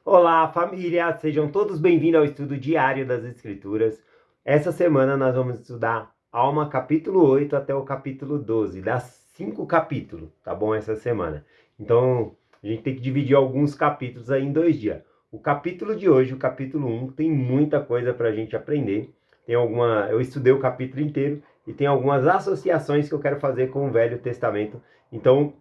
Olá, família! Sejam todos bem-vindos ao estudo diário das Escrituras. Essa semana nós vamos estudar Alma capítulo 8 até o capítulo 12. Dá 5 capítulos, tá bom? Essa semana. Então, a gente tem que dividir alguns capítulos aí em 2 dias. O capítulo de hoje, o capítulo 1, tem muita coisa para a gente aprender. Eu estudei o capítulo inteiro e tem algumas associações que eu quero fazer com o Velho Testamento. Então,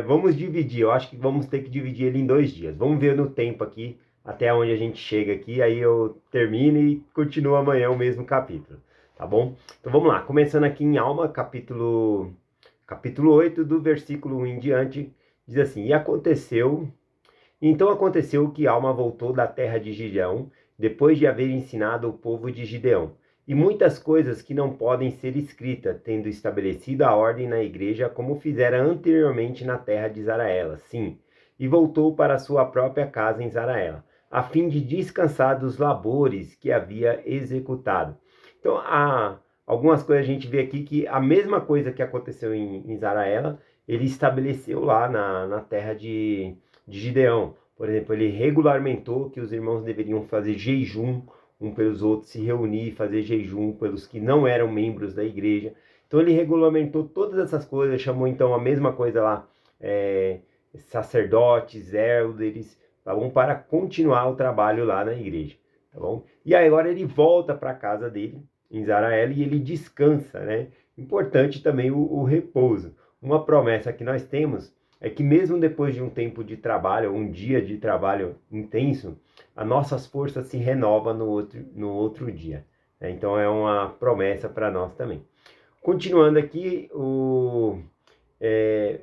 vamos dividir, eu acho que vamos ter que dividir ele em 2 dias. Vamos ver no tempo aqui, até onde a gente chega aqui, aí eu termino e continuo amanhã o mesmo capítulo, tá bom? Então vamos lá, começando aqui em Alma, capítulo 8, do versículo 1 em diante, diz assim: Então aconteceu que Alma voltou da terra de Gideão, depois de haver ensinado o povo de Gideão, e muitas coisas que não podem ser escritas, tendo estabelecido a ordem na igreja, como fizera anteriormente na terra de Zaraela. Sim, e voltou para sua própria casa em Zaraela, a fim de descansar dos labores que havia executado. Então, há algumas coisas a gente vê aqui que a mesma coisa que aconteceu em Zaraela, ele estabeleceu lá na terra de Gideão. Por exemplo, ele regulamentou que os irmãos deveriam fazer jejum um pelos outros, se reunir, fazer jejum pelos que não eram membros da igreja. Então ele regulamentou todas essas coisas, chamou então a mesma coisa lá, sacerdotes, elders, tá bom? Para continuar o trabalho lá na igreja, tá bom? E aí agora ele volta para a casa dele, em Zaraela, e ele descansa, né? Importante também o repouso. Uma promessa que nós temos é que mesmo depois de um tempo de trabalho, um dia de trabalho intenso, as nossas forças se renovam no outro dia. Então é uma promessa para nós também. Continuando aqui,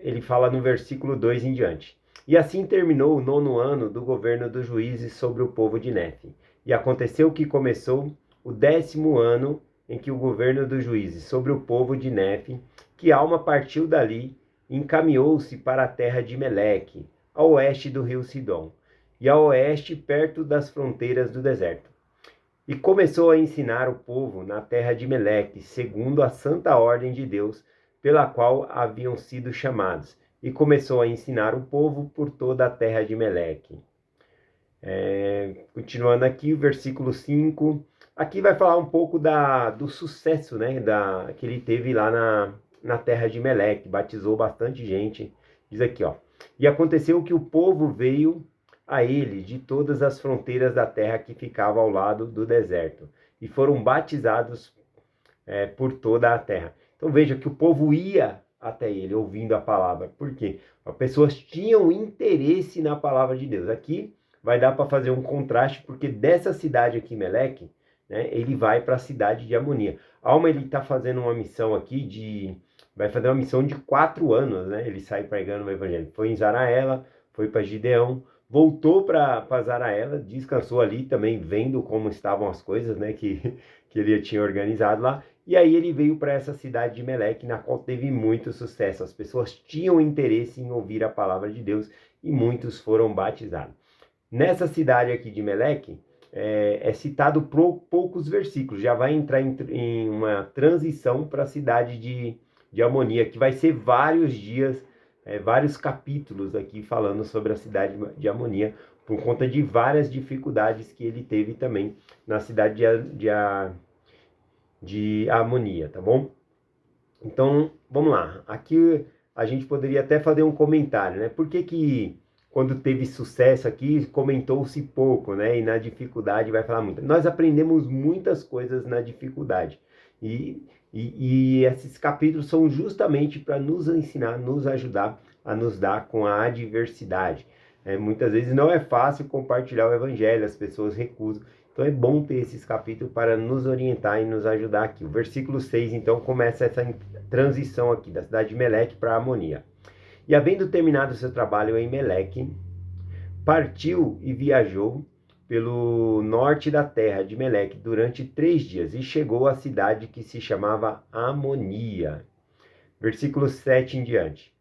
ele fala no versículo 2 em diante. E assim terminou o 9º ano do governo dos juízes sobre o povo de Nefe. E aconteceu que começou o 10º ano em que o governo dos juízes sobre o povo de Nefe, que Alma partiu dali e encaminhou-se para a terra de Meleque, a oeste do rio Sidom, e a oeste perto das fronteiras do deserto. E começou a ensinar o povo na terra de Meleque, segundo a santa ordem de Deus, pela qual haviam sido chamados. E começou a ensinar o povo por toda a terra de Meleque. Continuando aqui, o versículo 5. Aqui vai falar um pouco do sucesso, né, que ele teve lá na terra de Meleque. Batizou bastante gente. Diz aqui, ó. E aconteceu que o povo veio a ele de todas as fronteiras da terra que ficava ao lado do deserto, e foram batizados por toda a terra. Então veja que o povo ia até ele ouvindo a palavra. Por quê? As pessoas tinham interesse na palavra de Deus. Aqui vai dar para fazer um contraste, porque dessa cidade aqui, Meleque, né, ele vai para a cidade de Amonia. Alma, ele está fazendo uma missão aqui vai fazer uma missão de 4 anos, né? Ele sai pregando o evangelho. Foi em Zaraela, foi para Gideão, voltou para Zaraela, descansou ali também, vendo como estavam as coisas, né? Que ele tinha organizado lá. E aí ele veio para essa cidade de Meleque, na qual teve muito sucesso. As pessoas tinham interesse em ouvir a palavra de Deus e muitos foram batizados. Nessa cidade aqui de Meleque, é citado poucos versículos. Já vai entrar em uma transição para a cidade de Amonia, que vai ser vários dias, vários capítulos aqui falando sobre a cidade de Amonia, por conta de várias dificuldades que ele teve também na cidade de Amonia, tá bom? Então, vamos lá. Aqui a gente poderia até fazer um comentário, né? Por que quando teve sucesso aqui, comentou-se pouco, né? E na dificuldade vai falar muito. Nós aprendemos muitas coisas na dificuldade. E esses capítulos são justamente para nos ensinar, nos ajudar a nos dar com a adversidade. Muitas vezes não é fácil compartilhar o evangelho, as pessoas recusam. Então é bom ter esses capítulos para nos orientar e nos ajudar aqui. O versículo 6, então, começa essa transição aqui, da cidade de Meleque para Amonia. E havendo terminado seu trabalho em Meleque, partiu e viajou pelo norte da terra de Meleque durante 3 dias e chegou à cidade que se chamava Amonia. Versículo 7 em diante.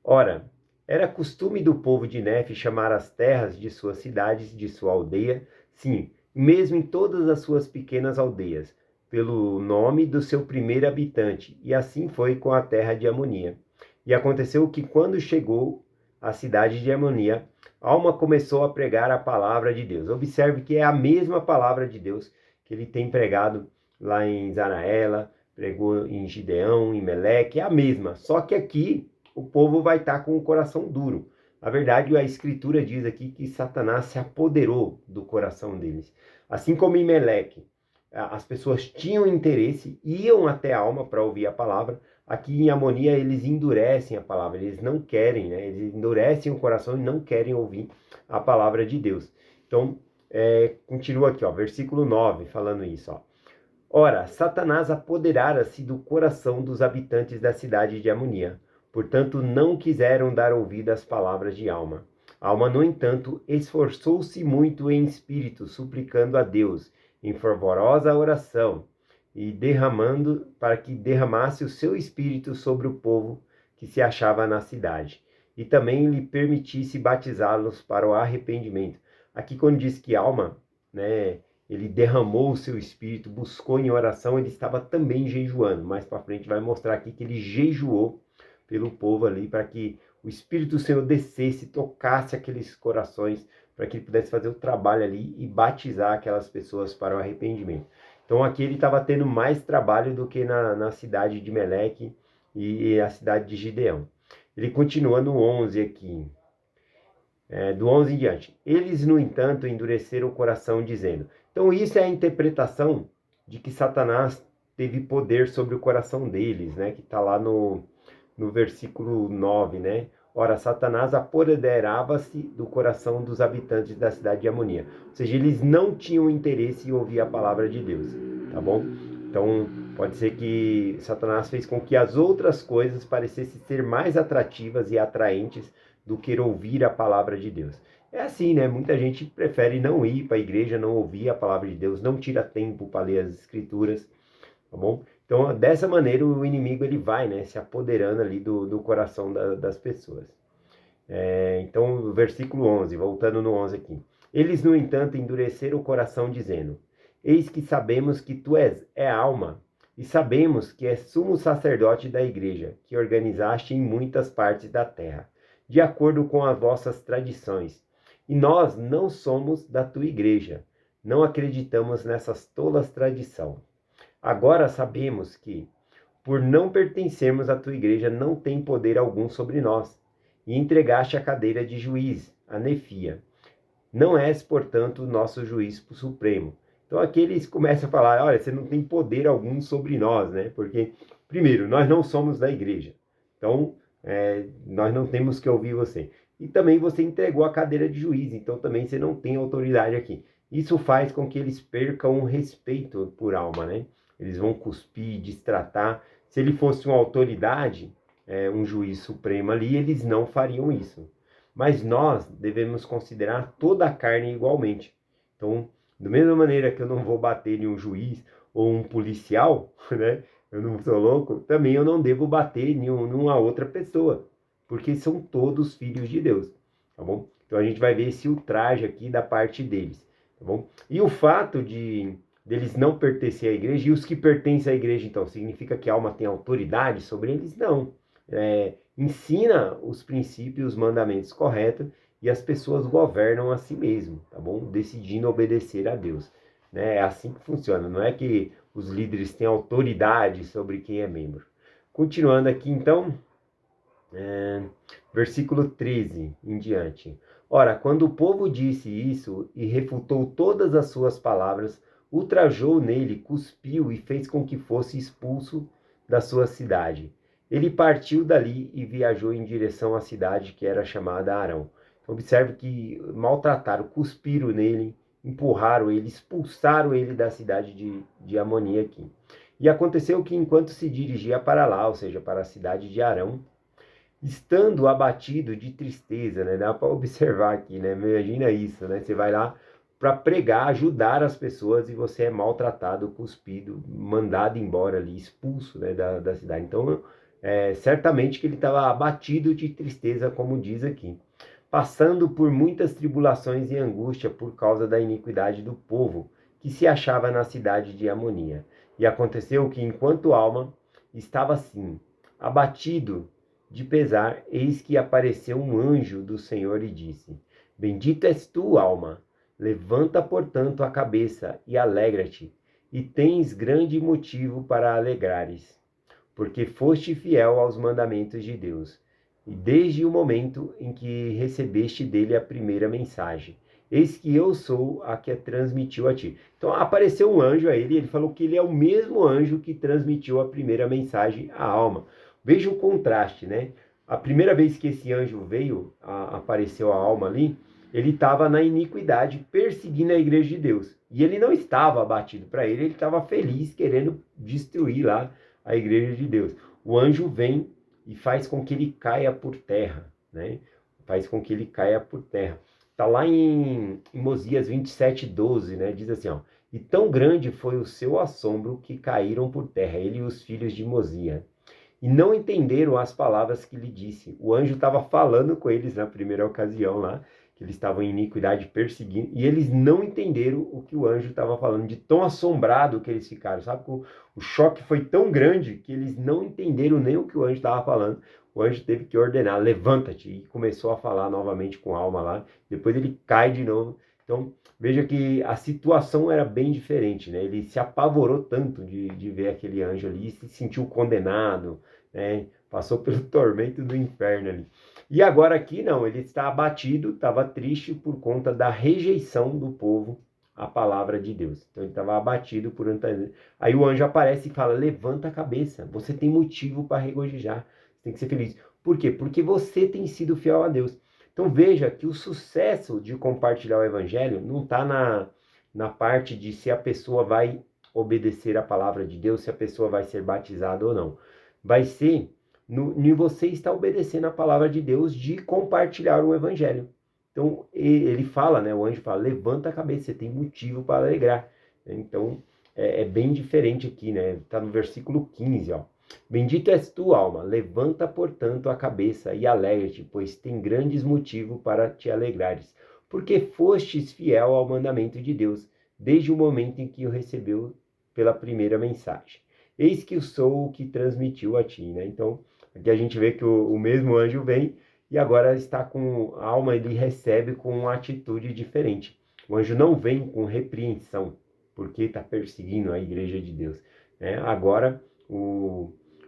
Ora, era costume do povo de Nefe chamar as terras de suas cidades, de sua aldeia, sim, mesmo em todas as suas pequenas aldeias, pelo nome do seu primeiro habitante, e assim foi com a terra de Amonia. E aconteceu que quando chegou à cidade de Amonia, Alma começou a pregar a palavra de Deus. Observe que é a mesma palavra de Deus que ele tem pregado lá em Zaraela, pregou em Gideão, em Meleque, é a mesma. Só que aqui o povo vai estar com o coração duro. Na verdade, a Escritura diz aqui que Satanás se apoderou do coração deles. Assim como em Meleque, as pessoas tinham interesse, iam até a alma para ouvir a palavra. Aqui em Amonia eles endurecem a palavra, eles não querem, né? Eles endurecem o coração e não querem ouvir a palavra de Deus. Então, continua aqui, ó, versículo 9, falando isso, ó. Ora, Satanás apoderara-se do coração dos habitantes da cidade de Amonia. Portanto, não quiseram dar ouvido às palavras de Alma. Alma, no entanto, esforçou-se muito em espírito, suplicando a Deus, em fervorosa oração, e derramando para que derramasse o seu espírito sobre o povo que se achava na cidade, e também lhe permitisse batizá-los para o arrependimento. Aqui quando diz que Alma, né, ele derramou o seu espírito, buscou em oração, ele estava também jejuando. Mais para frente vai mostrar aqui que ele jejuou pelo povo ali, para que o Espírito do Senhor descesse, tocasse aqueles corações, para que ele pudesse fazer o trabalho ali e batizar aquelas pessoas para o arrependimento. Então aqui ele estava tendo mais trabalho do que na cidade de Meleque e a cidade de Gideão. Ele continua no 11 aqui, do 11 em diante. Eles, no entanto, endureceram o coração, dizendo... Então isso é a interpretação de que Satanás teve poder sobre o coração deles, né? Que está lá no versículo 9, né? Ora, Satanás apoderava-se do coração dos habitantes da cidade de Amonia. Ou seja, eles não tinham interesse em ouvir a palavra de Deus, tá bom? Então, pode ser que Satanás fez com que as outras coisas parecessem ser mais atrativas e atraentes do que ouvir a palavra de Deus. É assim, né? Muita gente prefere não ir para a igreja, não ouvir a palavra de Deus, não tira tempo para ler as escrituras, tá bom? Então, dessa maneira, o inimigo ele vai, né, se apoderando ali do coração das pessoas. Então, versículo 11, voltando no 11 aqui. Eles, no entanto, endureceram o coração, dizendo... Eis que sabemos que tu és alma, e sabemos que és sumo sacerdote da igreja, que organizaste em muitas partes da terra, de acordo com as vossas tradições. E nós não somos da tua igreja, não acreditamos nessas tolas tradições. Agora sabemos que, por não pertencermos à tua igreja, não tem poder algum sobre nós, e entregaste a cadeira de juiz, a Nefia. Não és, portanto, o nosso juiz supremo. Então aqui eles começam a falar, olha, você não tem poder algum sobre nós, né? Porque, primeiro, nós não somos da igreja. Então, nós não temos que ouvir você. E também você entregou a cadeira de juiz, então também você não tem autoridade aqui. Isso faz com que eles percam o respeito por alma, né? Eles vão cuspir, destratar. Se ele fosse uma autoridade, um juiz supremo ali, eles não fariam isso. Mas nós devemos considerar toda a carne igualmente. Então, da mesma maneira que eu não vou bater em um juiz ou um policial, né? Eu não sou louco, também eu não devo bater em uma outra pessoa, porque são todos filhos de Deus, tá bom? Então a gente vai ver esse ultraje aqui da parte deles, tá bom? E o fato deles não pertencer à igreja, e os que pertencem à igreja, então, significa que a alma tem autoridade sobre eles? Não. Ensina os princípios, os mandamentos corretos, e as pessoas governam a si mesmo, tá bom? Decidindo obedecer a Deus. Né? É assim que funciona, não é que os líderes têm autoridade sobre quem é membro. Continuando aqui, então, versículo 13 em diante. Ora, quando o povo disse isso e refutou todas as suas palavras, ultrajou nele, cuspiu e fez com que fosse expulso da sua cidade. Ele partiu dali e viajou em direção à cidade que era chamada Arão. Observe que maltrataram, cuspiram nele, empurraram ele, expulsaram ele da cidade de Amonia aqui. E aconteceu que enquanto se dirigia para lá, ou seja, para a cidade de Arão, estando abatido de tristeza, né? Dá para observar aqui, né? Imagina isso, né? Você vai lá para pregar, ajudar as pessoas e você é maltratado, cuspido, mandado embora ali, expulso, né, da cidade. Então, certamente que ele estava abatido de tristeza, como diz aqui, passando por muitas tribulações e angústia por causa da iniquidade do povo que se achava na cidade de Amonia. E aconteceu que, enquanto Alma estava assim, abatido de pesar, eis que apareceu um anjo do Senhor e disse: Bendito és tu, alma. Levanta, portanto, a cabeça e alegra-te, e tens grande motivo para alegrares, porque foste fiel aos mandamentos de Deus, e desde o momento em que recebeste dele a primeira mensagem. Eis que eu sou a que a transmitiu a ti. Então apareceu um anjo a ele, e ele falou que ele é o mesmo anjo que transmitiu a primeira mensagem à alma. Veja o contraste, né? A primeira vez que esse anjo veio, apareceu a alma ali, ele estava na iniquidade, perseguindo a igreja de Deus. E ele não estava abatido para ele estava feliz, querendo destruir lá a igreja de Deus. O anjo vem e faz com que ele caia por terra, né? Faz com que ele caia por terra. Está lá em Mosias 27:12, né? Diz assim, ó, e tão grande foi o seu assombro que caíram por terra, ele e os filhos de Mosias. E não entenderam as palavras que lhe disse. O anjo estava falando com eles na primeira ocasião lá, que eles estavam em iniquidade perseguindo, e eles não entenderam o que o anjo estava falando, de tão assombrado que eles ficaram, sabe? O choque foi tão grande que eles não entenderam nem o que o anjo estava falando. O anjo teve que ordenar, levanta-te, e começou a falar novamente com a alma lá, depois ele cai de novo. Então, veja que a situação era bem diferente, né? Ele se apavorou tanto de ver aquele anjo ali, se sentiu condenado, né? Passou pelo tormento do inferno ali. E agora aqui não, ele está abatido, estava triste por conta da rejeição do povo à palavra de Deus. Então ele estava abatido por aí o anjo aparece e fala: levanta a cabeça, você tem motivo para regozijar, você tem que ser feliz. Por quê? Porque você tem sido fiel a Deus. Então veja que o sucesso de compartilhar o evangelho não está na parte de se a pessoa vai obedecer a palavra de Deus, se a pessoa vai ser batizada ou não. Vai ser em você estar obedecendo a palavra de Deus, de compartilhar o evangelho. Então ele fala, né? O anjo fala: levanta a cabeça, você tem motivo para alegrar. Então é bem diferente aqui, né? Está no versículo 15, ó. Bendito és tu, alma, levanta, portanto, a cabeça e alegra-te, pois tem grandes motivos para te alegrares, porque fostes fiel ao mandamento de Deus, desde o momento em que o recebeu pela primeira mensagem. Eis que eu sou o que transmitiu a ti, né? Então, aqui a gente vê que o mesmo anjo vem e agora está com a alma, ele recebe com uma atitude diferente. O anjo não vem com repreensão, porque está perseguindo a igreja de Deus, né? Agora,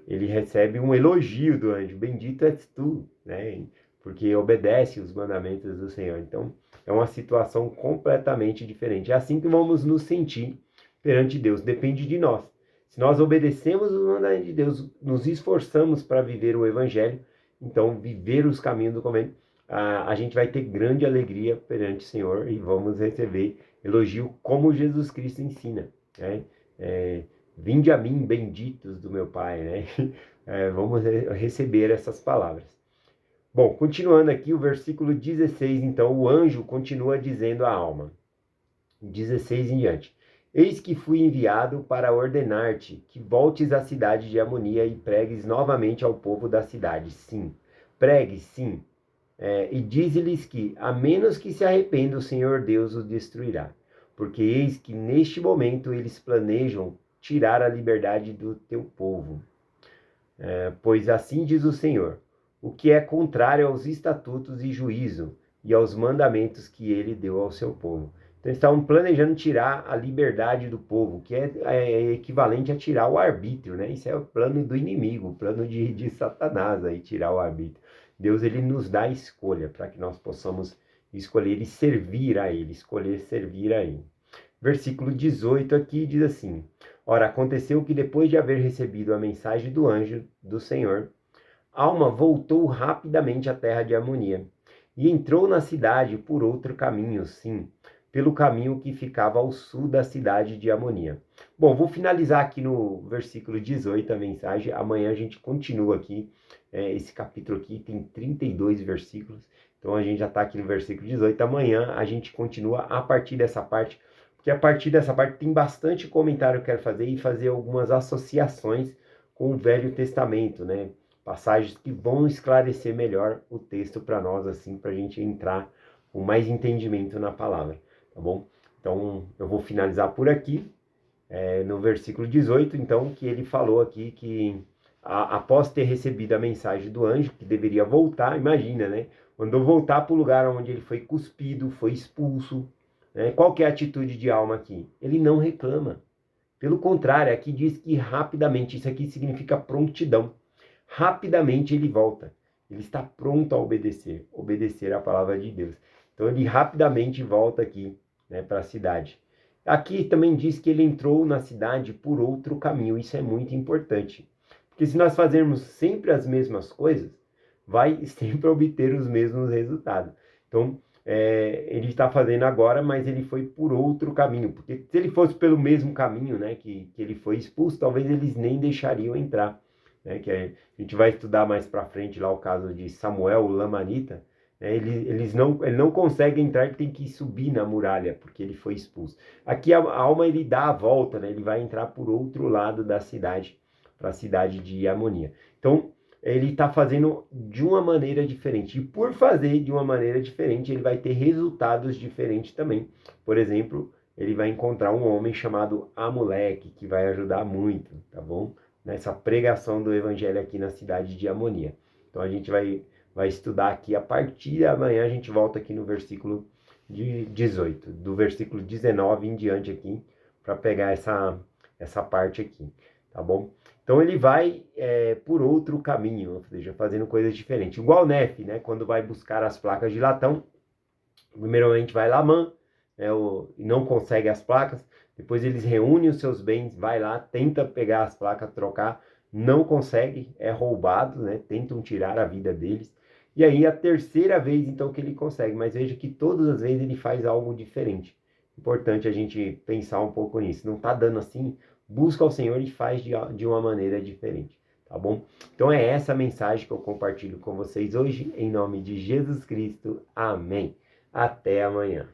ele recebe um elogio do anjo: bendito és tu, né? Porque obedece os mandamentos do Senhor. Então, é uma situação completamente diferente. É assim que vamos nos sentir perante Deus, depende de nós. Se nós obedecemos os mandamentos de Deus, nos esforçamos para viver o evangelho, então viver os caminhos do convênio, a gente vai ter grande alegria perante o Senhor e vamos receber elogio como Jesus Cristo ensina, né? Vinde a mim, benditos do meu Pai, né? Vamos receber essas palavras. Bom, continuando aqui, o versículo 16, então, o anjo continua dizendo à alma, 16 em diante: eis que fui enviado para ordenar-te que voltes à cidade de Amonia e pregues novamente ao povo da cidade. Sim, pregue, sim. E dize-lhes que, a menos que se arrependa, o Senhor Deus os destruirá. Porque eis que neste momento eles planejam tirar a liberdade do teu povo. Pois assim diz o Senhor: o que é contrário aos estatutos e juízo e aos mandamentos que ele deu ao seu povo. Então, eles estavam planejando tirar a liberdade do povo, que é equivalente a tirar o arbítrio, né? Isso é o plano do inimigo, o plano de Satanás, aí, tirar o arbítrio. Deus, ele nos dá a escolha para que nós possamos escolher e servir a ele, escolher servir a ele. Versículo 18 aqui diz assim: ora, aconteceu que depois de haver recebido a mensagem do anjo do Senhor, Alma voltou rapidamente à terra de Amonia e entrou na cidade por outro caminho, sim, pelo caminho que ficava ao sul da cidade de Amonia. Bom, vou finalizar aqui no versículo 18 a mensagem. Amanhã a gente continua aqui. Esse capítulo aqui tem 32 versículos. Então a gente já está aqui no versículo 18. Amanhã a gente continua a partir dessa parte, porque a partir dessa parte tem bastante comentário que eu quero fazer e fazer algumas associações com o Velho Testamento, né? Passagens que vão esclarecer melhor o texto para nós, assim, para a gente entrar com mais entendimento na palavra, tá bom? Então, eu vou finalizar por aqui, no versículo 18, então, que ele falou aqui que, após ter recebido a mensagem do anjo, que deveria voltar, imagina, né? mandou voltar para o lugar onde ele foi cuspido, foi expulso. Né? Qual que é a atitude de alma aqui? Ele não reclama. Pelo contrário, aqui diz que rapidamente, isso aqui significa prontidão. Rapidamente ele volta. Ele está pronto a obedecer a palavra de Deus. Então ele rapidamente volta aqui, né, para a cidade. Aqui também diz que ele entrou na cidade por outro caminho. Isso é muito importante. Porque se nós fazermos sempre as mesmas coisas, vai sempre obter os mesmos resultados. Então, ele está fazendo agora, mas ele foi por outro caminho. Porque se ele fosse pelo mesmo caminho, né, que ele foi expulso, talvez eles nem deixariam entrar. Né, que a gente vai estudar mais para frente lá o caso de Samuel, o Lamanita. Né, ele não consegue entrar, ele tem que subir na muralha, porque ele foi expulso. Aqui a alma ele dá a volta, né, ele vai entrar por outro lado da cidade, para a cidade de Amonia. Então, ele está fazendo de uma maneira diferente. E por fazer de uma maneira diferente, ele vai ter resultados diferentes também. Por exemplo, ele vai encontrar um homem chamado Amuleque, que vai ajudar muito, tá bom? Nessa pregação do evangelho aqui na cidade de Amonia. Então a gente vai estudar aqui, a partir de amanhã a gente volta aqui no versículo de 18, do versículo 19 em diante aqui, para pegar essa parte aqui, tá bom? Então ele vai por outro caminho, ou seja, fazendo coisas diferentes. Igual o Nef, né? Quando vai buscar as placas de latão, primeiramente vai Lamã, né? E não consegue as placas, depois eles reúnem os seus bens, vai lá, tenta pegar as placas, trocar, não consegue, é roubado, né? Tentam tirar a vida deles. E aí a terceira vez, então, que ele consegue, mas veja que todas as vezes ele faz algo diferente. Importante a gente pensar um pouco nisso. Não está dando assim, busca ao Senhor e faz de uma maneira diferente, tá bom? Então é essa mensagem que eu compartilho com vocês hoje, em nome de Jesus Cristo. Amém. Até amanhã.